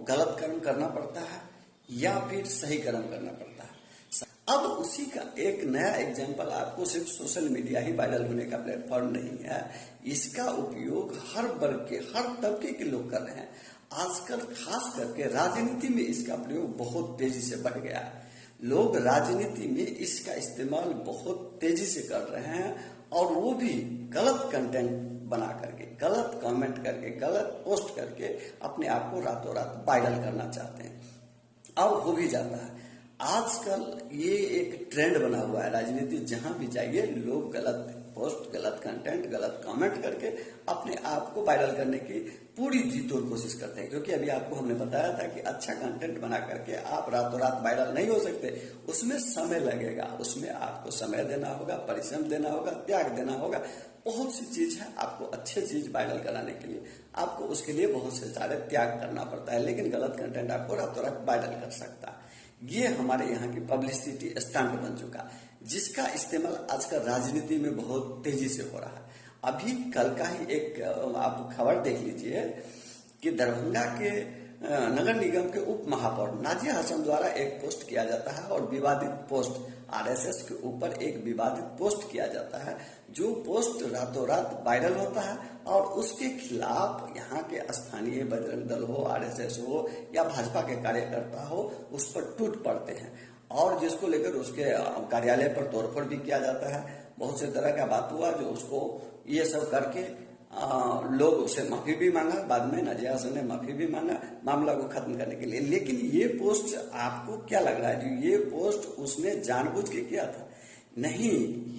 गलत कर्म करना पड़ता है या फिर सही कर्म करना पड़ता है। अब उसी का एक नया एग्जाम्पल, आपको सिर्फ सोशल मीडिया ही वायरल होने का प्लेटफॉर्म नहीं है, इसका उपयोग हर वर्ग के, हर तबके के लोग कर रहे हैं। आजकल खास करके राजनीति में इसका प्रयोग बहुत तेजी से बढ़ गया है। लोग राजनीति में इसका इस्तेमाल बहुत तेजी से कर रहे हैं और वो भी गलत कंटेंट बना करके, गलत कमेंट करके, गलत पोस्ट करके अपने आप को रातों रात वायरल करना चाहते हैं और हो भी जाता है। आजकल ये एक ट्रेंड बना हुआ है राजनीति, जहां भी जाइए लोग गलत पोस्ट, गलत कंटेंट, गलत कमेंट करके अपने आप को वायरल करने की पूरी जी तोड़ कोशिश करते हैं। क्योंकि अभी आपको हमने बताया था कि अच्छा कंटेंट बना करके आप रातों रात वायरल नहीं हो सकते, उसमें समय लगेगा, उसमें आपको समय देना होगा, परिश्रम देना होगा, त्याग देना होगा। बहुत सी चीज है, आपको अच्छे चीज वायरल कराने के लिए आपको उसके लिए बहुत से सारे त्याग करना पड़ता है, लेकिन गलत कंटेंट आपको रातों रात वायरल कर सकता है। ये हमारे यहाँ की पब्लिसिटी स्टंट बन चुका, जिसका इस्तेमाल आजकल राजनीति में बहुत तेजी से हो रहा है। अभी कल का ही एक आप खबर देख लीजिए कि दरभंगा के नगर निगम के उप महापौर नाजिया हसन द्वारा एक पोस्ट किया जाता है और विवादित पोस्ट, आरएसएस के ऊपर एक विवादित पोस्ट किया जाता है, जो पोस्ट रातों रात वायरल होता है और उसके खिलाफ यहाँ के स्थानीय बजरंग दल हो, आरएसएस हो या भाजपा के कार्यकर्ता हो, उस पर टूट पड़ते हैं और जिसको लेकर उसके कार्यालय पर तोड़फोड़ भी किया जाता है। बहुत से तरह का बात हुआ जो उसको ये सब करके लोग उससे माफी भी मांगा, बाद में नाजिया हसन ने माफी भी मांगा मामला को खत्म करने के लिए। लेकिन ये पोस्ट आपको क्या लग रहा है जो ये पोस्ट उसने जानबूझ के किया था? नहीं,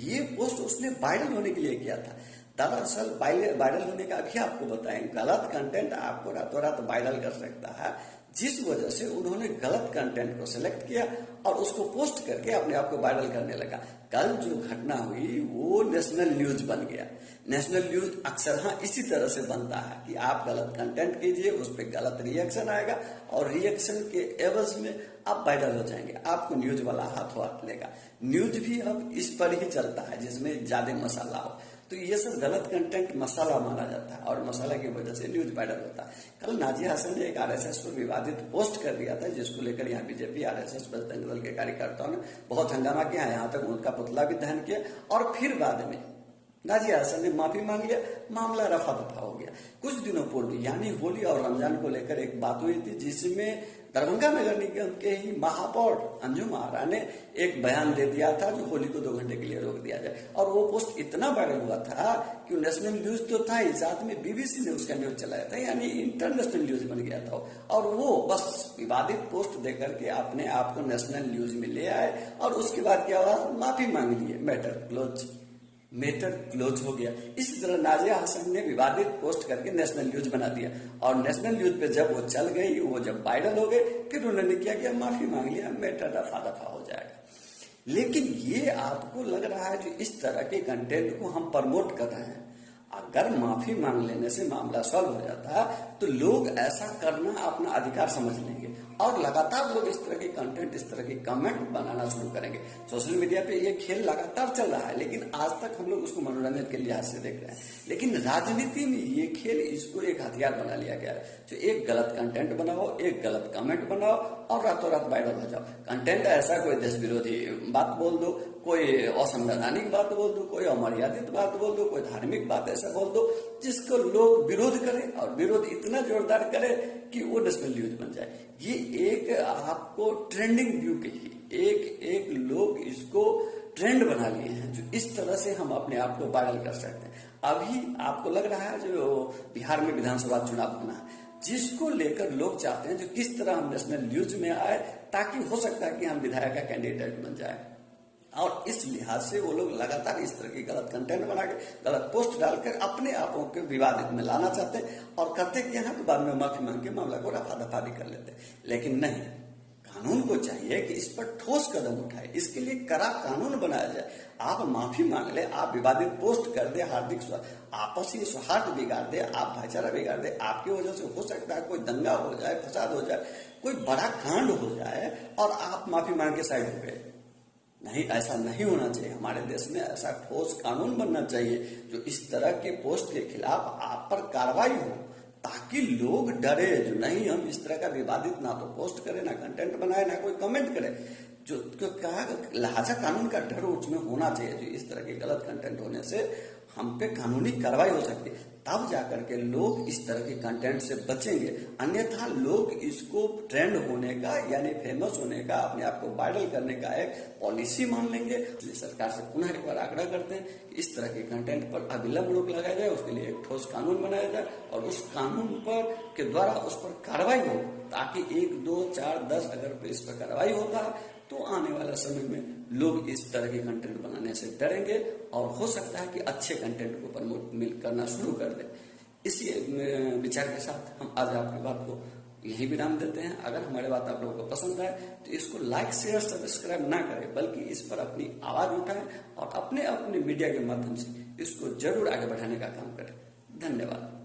ये पोस्ट उसने वायरल होने के लिए किया था। दरअसल वायरल होने का अभी आपको बताएं, गलत कंटेंट आपको रातों रात वायरल कर सकता है, जिस वजह से उन्होंने गलत कंटेंट को सिलेक्ट किया और उसको पोस्ट करके अपने आप को वायरल करने लगा। कल जो घटना हुई वो नेशनल न्यूज बन गया। नेशनल न्यूज अक्सर हाँ इसी तरह से बनता है कि आप गलत कंटेंट कीजिए, उस पर गलत रिएक्शन आएगा और रिएक्शन के एवज में आप वायरल हो जाएंगे, आपको न्यूज वाला हाथों हाथ लेगा। न्यूज भी अब इस पर ही चलता है जिसमें ज्यादा मसाला हो, तो ये सब गलत कंटेंट मसाला माना जाता है और मसाला की वजह से न्यूज वायरल होता है। कल नाजिया हसन ने एक आरएसएस पर विवादित पोस्ट कर दिया था, जिसको लेकर यहाँ बीजेपी, आरएसएस, बजरंग दल के कार्यकर्ताओं ने बहुत हंगामा किया, यहाँ तक उनका पुतला भी दहन किया और फिर बाद में नाजिया हसन ने माफी मांग लिया, मामला रफा दफा हो गया। कुछ दिनों पूर्व यानी होली और रमजान को लेकर एक बात हुई थी, जिसमें दरभंगा नगर निगम के ही महापौर अंजुम आरा ने एक बयान दे दिया था जो होली को 2 घंटे के लिए रोक दिया जाए, और वो पोस्ट इतना वायरल हुआ था कि नेशनल न्यूज तो था ही, साथ में बीबीसी ने उसका न्यूज चलाया था, यानी इंटरनेशनल न्यूज बन गया था। और वो बस विवादित पोस्ट देकर के अपने आप को नेशनल न्यूज में ले आए और उसके बाद क्या हुआ, माफी मांग लिए, मैटर क्लोज हो गया। इसी तरह नाजिया हसन ने विवादित पोस्ट करके नेशनल न्यूज बना दिया और नेशनल न्यूज पे जब वो चल गई, वो जब वायरल हो गए, फिर उन्होंने क्या किया, माफी मांग लिया, मैटर दफा दफा हो जाएगा। लेकिन ये आपको लग रहा है जो इस तरह के कंटेंट को हम प्रमोट कर रहे हैं, अगर माफी मांग लेने से मामला सॉल्व हो जाता है तो लोग ऐसा करना अपना अधिकार समझ लेंगे और लगातार लोग इस तरह के कंटेंट, इस तरह के कमेंट बनाना शुरू करेंगे। सोशल मीडिया पे ये खेल लगातार चल रहा है, लेकिन आज तक हम लोग उसको मनोरंजन के लिहाज से देख रहे हैं। लेकिन राजनीति में ये खेल, इसको एक हथियार बना लिया गया है, जो एक गलत कंटेंट बनाओ, एक गलत कमेंट बनाओ और रातों रात वायरल हो जाओ। कंटेंट ऐसा कोई देश विरोधी बात बोल दो, कोई असंवैधानिक बात बोल दो, कोई अमर्यादित बात बोल दो, कोई धार्मिक बात ऐसा बोल दो जिसको लोग विरोध करें और विरोध इतना जोरदार करे कि वो नेशनल न्यूज बन जाए। ये एक आपको ट्रेंडिंग व्यू के ही एक लोग इसको ट्रेंड बना लिए हैं, जो इस तरह से हम अपने आप को वायरल कर सकते हैं। अभी आपको लग रहा है जो बिहार में विधानसभा चुनाव होना है, जिसको लेकर लोग चाहते हैं जो किस तरह हम नेशनल न्यूज में आए, ताकि हो सकता है कि हम विधायक का कैंडिडेट बन जाए। और इस लिहाज से वो लोग लगातार इस तरह की गलत कंटेंट बना के, गलत पोस्ट डालकर अपने आपों के विवादित में लाना चाहते हैं और करते क्या है, तो बाद में माफी मांग के मामला को रफा दफा भी कर लेते हैं। लेकिन नहीं, कानून को चाहिए कि इस पर ठोस कदम उठाए, इसके लिए कड़ा कानून बनाया जाए। आप माफी मांग ले, आप विवादित पोस्ट कर दे, हार्दिक आपसी सौहार्द बिगाड़ दे, आप भाईचारा बिगाड़ दे, आपकी वजह से हो सकता है कोई दंगा हो जाए, फसाद हो जाए, कोई बड़ा कांड हो जाए और आप माफी मांग के साइड हो गए। नहीं, ऐसा नहीं होना चाहिए। हमारे देश में ऐसा ठोस कानून बनना चाहिए जो इस तरह के पोस्ट के खिलाफ आप पर कार्रवाई हो, ताकि लोग डरे जो नहीं, हम इस तरह का विवादित ना तो पोस्ट करें, ना कंटेंट बनाए, ना कोई कमेंट करे। जो कहा लिहाजा कानून का डर उसमें होना चाहिए। जो इस तरह के गलत कंटेंट होने से हम पे कानूनी कार्रवाई हो सकती है, तब जाकर के लोग इस तरह के कंटेंट से बचेंगे। अन्यथा लोग इसको ट्रेंड होने का यानी फेमस होने का, अपने आप को वायरल करने का एक पॉलिसी मान लेंगे। इसलिए सरकार से पुनः एक बार आग्रह करते हैं कि इस तरह के कंटेंट पर अविलंब रोक लगाया जाए, उसके लिए एक ठोस कानून बनाया जाए और उस कानून पर के द्वारा उस पर कार्रवाई हो, ताकि 1, 2, 4, 10 अगर इस पर कार्रवाई होता है तो आने वाला समय में लोग इस तरह के कंटेंट बनाने से डरेंगे और हो सकता है कि अच्छे कंटेंट को प्रमोट करना शुरू कर दे। इसी विचार के साथ हम आज आपकी बात को यही विराम देते हैं। अगर हमारी बात आप लोगों को पसंद आए तो इसको लाइक, शेयर, सब्सक्राइब ना करें, बल्कि इस पर अपनी आवाज उठाएं और अपने अपने मीडिया के माध्यम से इसको जरूर आगे बढ़ाने का काम करें। धन्यवाद।